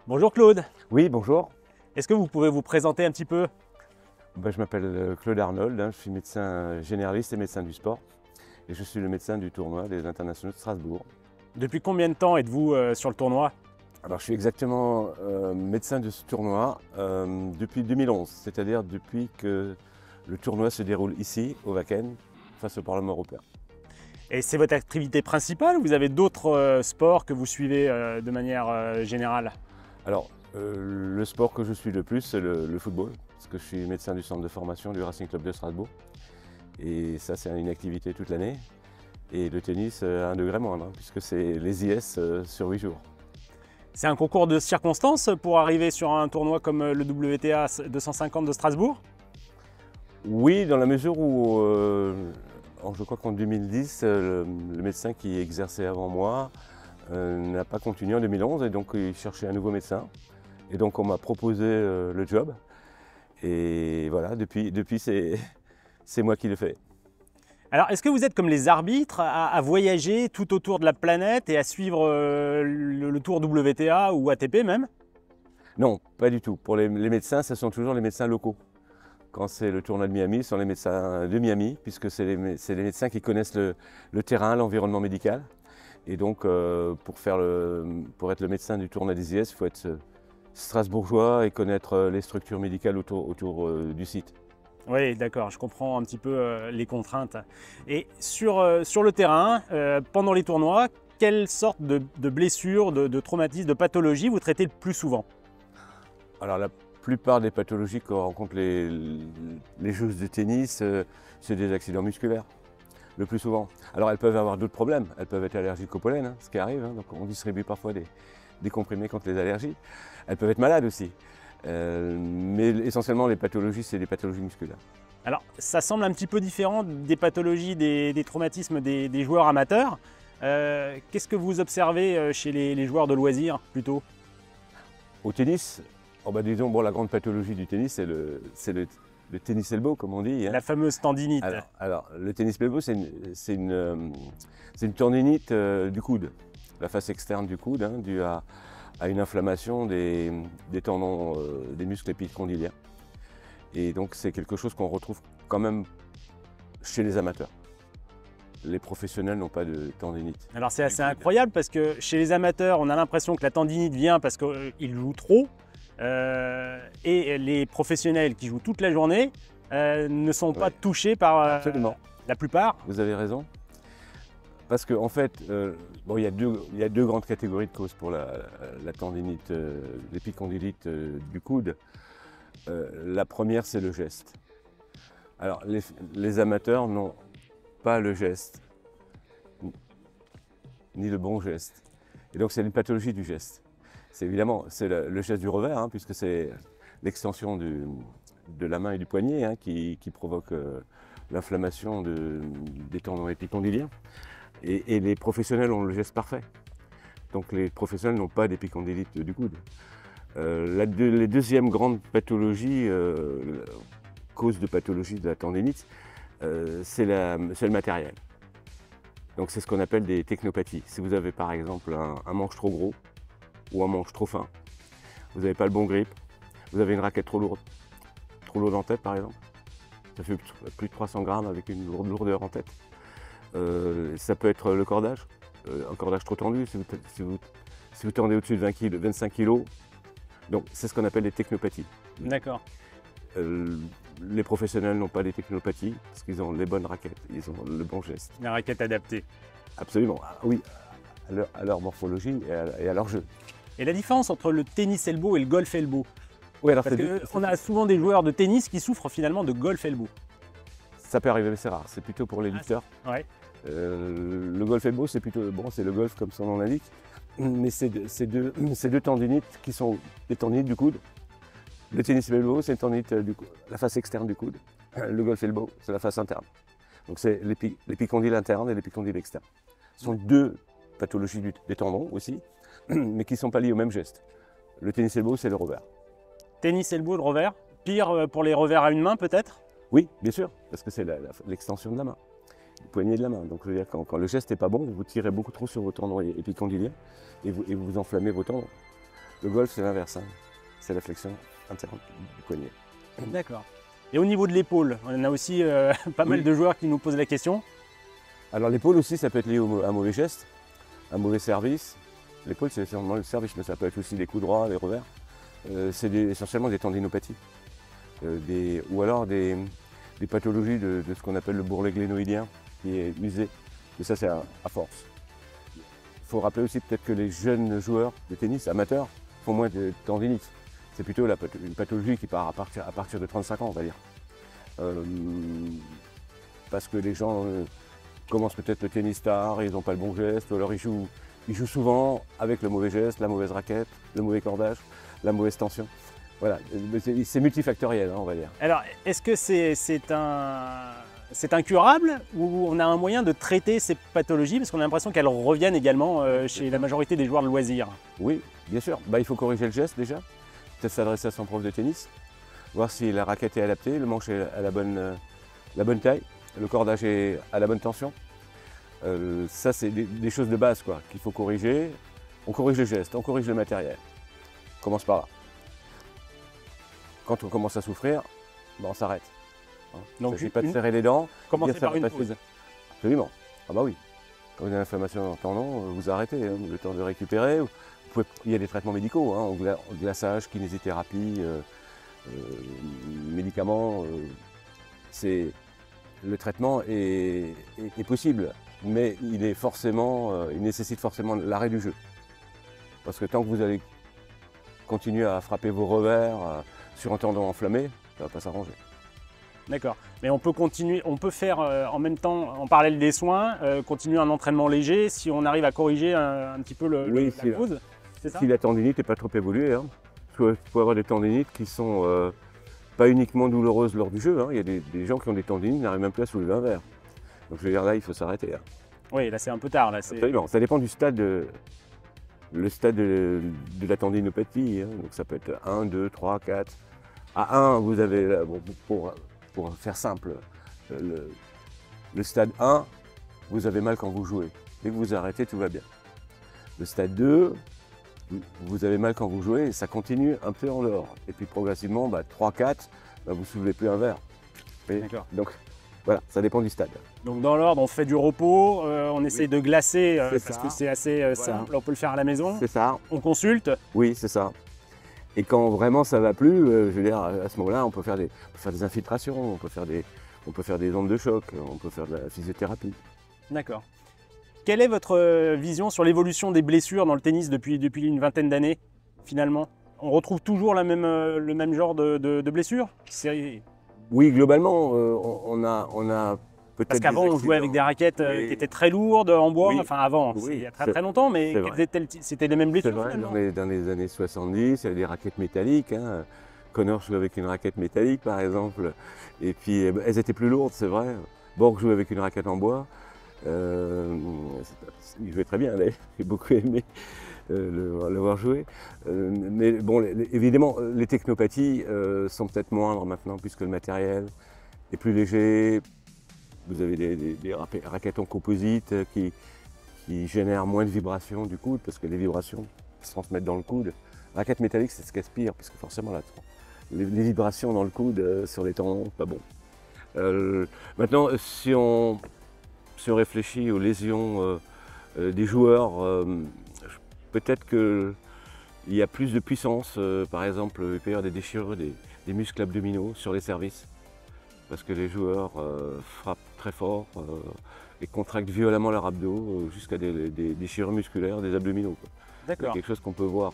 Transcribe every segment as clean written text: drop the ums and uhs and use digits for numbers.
Bonjour Claude, Oui, bonjour. est-ce que vous pouvez vous présenter un petit peu? Je m'appelle Claude Arnold, je suis médecin généraliste et médecin du sport. Et je suis le médecin du tournoi des internationaux de Strasbourg. Depuis combien de temps êtes-vous sur le tournoi? Alors, je suis exactement médecin de ce tournoi depuis 2011, c'est-à-dire depuis que le tournoi se déroule ici, au Wacken, face au Parlement européen. Et c'est votre activité principale ou vous avez d'autres sports que vous suivez de manière générale? Alors, le sport que je suis le plus, c'est le football, parce que je suis médecin du centre de formation du Racing Club de Strasbourg. Et ça, c'est une activité toute l'année. Et le tennis, à un degré moindre, puisque c'est les IS sur 8 jours. C'est un concours de circonstances pour arriver sur un tournoi comme le WTA 250 de Strasbourg? Oui, dans la mesure où, je crois qu'en 2010, le médecin qui exerçait avant moi n'a pas continué en 2011 et donc il cherchait un nouveau médecin. Et donc on m'a proposé le job. Et voilà, depuis c'est moi qui le fais. Alors, est-ce que vous êtes comme les arbitres à voyager tout autour de la planète et à suivre le tour WTA ou ATP même? Non, pas du tout. Pour les médecins, ce sont toujours les médecins locaux. Quand c'est le tournoi de Miami, ce sont les médecins de Miami, puisque c'est les médecins qui connaissent le terrain, l'environnement médical. Et donc, pour être le médecin du tournoi des IS, il faut être strasbourgeois et connaître les structures médicales autour du site. Oui, d'accord, je comprends un petit peu les contraintes. Et sur le terrain, pendant les tournois, quelle sorte de blessures, de traumatismes, de pathologies vous traitez le plus souvent? Alors, la plupart des pathologies que rencontrent les joueuses de tennis, c'est des accidents musculaires, le plus souvent. Alors, elles peuvent avoir d'autres problèmes. Elles peuvent être allergiques au pollen, ce qui arrive. Donc, on distribue parfois des comprimés contre les allergies. Elles peuvent être malades aussi. Mais essentiellement, les pathologies, c'est des pathologies musculaires. Alors, ça semble un petit peu différent des pathologies, des traumatismes des joueurs amateurs. Qu'est-ce que vous observez chez les joueurs de loisirs plutôt? Au tennis, disons, la grande pathologie du tennis, c'est le tennis elbow, comme on dit. La fameuse tendinite. Alors, le tennis elbow, c'est une tendinite du coude, la face externe du coude, due à une inflammation des tendons, des muscles épicondyliens. Et donc, c'est quelque chose qu'on retrouve quand même chez les amateurs. Les professionnels n'ont pas de tendinite. Alors, c'est assez incroyable parce que chez les amateurs, on a l'impression que la tendinite vient parce qu'ils jouent trop. Et les professionnels qui jouent toute la journée ne sont pas touchés par la plupart. Vous avez raison. Parce qu'en fait, il y a deux grandes catégories de causes pour la tendinite, l'épicondylite du coude. La première, c'est le geste. Alors, les amateurs n'ont pas le geste, ni le bon geste. Et donc, c'est une pathologie du geste. C'est évidemment le geste du revers, puisque c'est l'extension de la main et du poignet qui provoque l'inflammation des tendons épicondyliens. Et les professionnels ont le geste parfait. Donc les professionnels n'ont pas d'épicondylite du coude. Les deuxièmes grandes pathologies, cause de pathologie de la tendinite, c'est le matériel. Donc c'est ce qu'on appelle des technopathies. Si vous avez par exemple un manche trop gros ou un manche trop fin, vous n'avez pas le bon grip, vous avez une raquette trop lourde en tête par exemple, ça fait plus de 300 grammes avec une lourdeur en tête. Ça peut être le cordage, un cordage trop tendu, si vous tendez au-dessus de 25 kg. Donc c'est ce qu'on appelle des technopathies. D'accord. Les professionnels n'ont pas des technopathies parce qu'ils ont les bonnes raquettes, ils ont le bon geste. La raquette adaptée. Absolument, oui, à leur morphologie et à leur jeu. Et la différence entre le tennis elbow et le golf elbow? Oui, alors parce qu'on a souvent des joueurs de tennis qui souffrent finalement de golf elbow. Ça peut arriver, mais c'est rare, c'est plutôt pour les lifters. Ouais. Le golf elbow, c'est plutôt, c'est le golf comme son nom l'indique, mais c'est deux tendinites qui sont des tendinites du coude. Le tennis elbow, c'est une tendinite la face externe du coude. Le golf elbow, c'est la face interne. Donc c'est l'épicondyle interne et l'épicondyle externe. Ce sont deux pathologies des tendons aussi, mais qui ne sont pas liées au même geste. Le tennis elbow, c'est le revers. Tennis elbow, le revers. Pire pour les revers à une main peut-être? Oui, bien sûr, parce que c'est l'extension de la main, le poignet de la main. Donc, je veux dire, quand le geste n'est pas bon, vous tirez beaucoup trop sur vos tendons épicondyliens et vous enflammez vos tendons. Le golf, c'est l'inverse, hein. C'est la flexion interne du poignet. D'accord. Et au niveau de l'épaule, on a aussi pas mal de joueurs qui nous posent la question. Alors l'épaule aussi, ça peut être lié à un mauvais geste, un mauvais service. L'épaule, c'est essentiellement le service, mais ça peut être aussi des coups droits, des revers. C'est essentiellement des tendinopathies. Ou alors des pathologies de ce qu'on appelle le bourrelet glénoïdien, qui est usé. Et ça, c'est à force. Il faut rappeler aussi peut-être que les jeunes joueurs de tennis amateurs font moins de tendinite. C'est plutôt une pathologie qui part à partir de 35 ans, on va dire. Parce que les gens commencent peut-être le tennis tard, ils n'ont pas le bon geste, ou alors ils jouent souvent avec le mauvais geste, la mauvaise raquette, le mauvais cordage, la mauvaise tension. Voilà, c'est multifactoriel, hein, on va dire. Alors, est-ce que c'est incurable ou on a un moyen de traiter ces pathologies parce qu'on a l'impression qu'elles reviennent également chez la majorité des joueurs de loisirs? Oui, bien sûr. Il faut corriger le geste déjà, peut-être s'adresser à son prof de tennis, voir si la raquette est adaptée, le manche est à la bonne taille, le cordage est à la bonne tension. Ça, c'est des choses de base qu'il faut corriger. On corrige le geste, on corrige le matériel. On commence par là. Quand on commence à souffrir, on s'arrête. Donc, il ne s'agit pas de serrer les dents. Commencer par une pause. Absolument. Ah bah oui. Quand vous avez une inflammation dans le tendon, vous arrêtez, hein, le temps de récupérer. Il y a des traitements médicaux, hein, glaçage, kinésithérapie, médicaments. Le traitement est possible, mais il nécessite forcément l'arrêt du jeu. Parce que tant que vous allez continuer à frapper vos revers sur un tendon enflammé, ça ne va pas s'arranger. D'accord. Mais on peut faire en même temps, en parallèle des soins, continuer un entraînement léger si on arrive à corriger un petit peu la cause. C'est ça ? Si la tendinite n'est pas trop évoluée, hein, parce qu'il faut avoir des tendinites qui sont pas uniquement douloureuses lors du jeu. Hein. Il y a des gens qui ont des tendinites qui n'arrivent même plus à soulever un verre. Donc je veux dire, là, il faut s'arrêter. Hein. Oui, là c'est un peu tard. Là, absolument. Ça dépend du stade, le stade de la tendinopathie. Hein. Donc ça peut être 1, 2, 3, 4. À 1, vous avez, pour faire simple, le stade 1, vous avez mal quand vous jouez. Dès que vous arrêtez, tout va bien. Le stade 2, vous avez mal quand vous jouez et ça continue un peu en dehors. Et puis progressivement, 3, 4, vous ne soulevez plus un verre. D'accord. Donc voilà, ça dépend du stade. Donc dans l'ordre, on fait du repos, on essaye de glacer parce que c'est assez simple, on peut le faire à la maison. C'est ça. On consulte. Oui, c'est ça. Et quand vraiment ça ne va plus, je veux dire, à ce moment-là, on peut faire des infiltrations, on peut faire des ondes de choc, on peut faire de la physiothérapie. D'accord. Quelle est votre vision sur l'évolution des blessures dans le tennis depuis une vingtaine d'années, finalement? On retrouve toujours le même genre de blessures? Oui, globalement, on a peut-être. Parce qu'avant, on jouait avec des raquettes qui étaient très lourdes en bois, enfin avant, oui, il y a très longtemps, mais c'était les mêmes blessures vrai, finalement. dans les années 70, il y avait des raquettes métalliques. Hein. Connor jouait avec une raquette métallique, par exemple, et puis elles étaient plus lourdes, c'est vrai. Borg jouait avec une raquette en bois. Il jouait très bien, j'ai beaucoup aimé le voir jouer. Mais bon, évidemment, les technopathies sont peut-être moindres maintenant, puisque le matériel est plus léger. Vous avez des raquettes en composite qui génèrent moins de vibrations du coude, parce que les vibrations se transmettent dans le coude. Raquette métallique, c'est ce qui aspire, puisque forcément, là, les vibrations dans le coude, sur les tendons, pas bon. Maintenant, si on réfléchit aux lésions des joueurs, peut-être qu'il y a plus de puissance. Par exemple, il peut y avoir des déchirures des muscles abdominaux sur les services, parce que les joueurs frappent très fort et contractent violemment leur abdos jusqu'à des déchirures musculaires des abdominaux. D'accord. C'est quelque chose qu'on peut voir.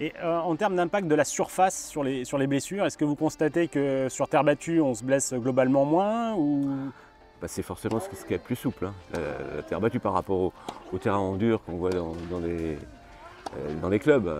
Et en termes d'impact de la surface sur les blessures, est-ce que vous constatez que sur terre battue, on se blesse globalement moins ou... C'est forcément ce qui est le plus souple. Hein. La terre battue par rapport au terrain en dur qu'on voit dans les clubs.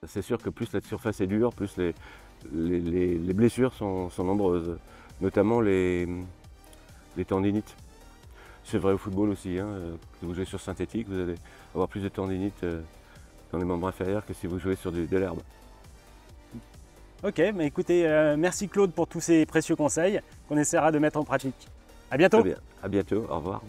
C'est sûr que plus la surface est dure, plus les blessures sont nombreuses, notamment les tendinites. C'est vrai au football aussi. Hein. Si vous jouez sur synthétique, vous allez avoir plus de tendinite dans les membres inférieurs que si vous jouez sur de l'herbe. Ok, mais écoutez, merci Claude pour tous ces précieux conseils qu'on essaiera de mettre en pratique. À bientôt. Très bien, à bientôt, au revoir.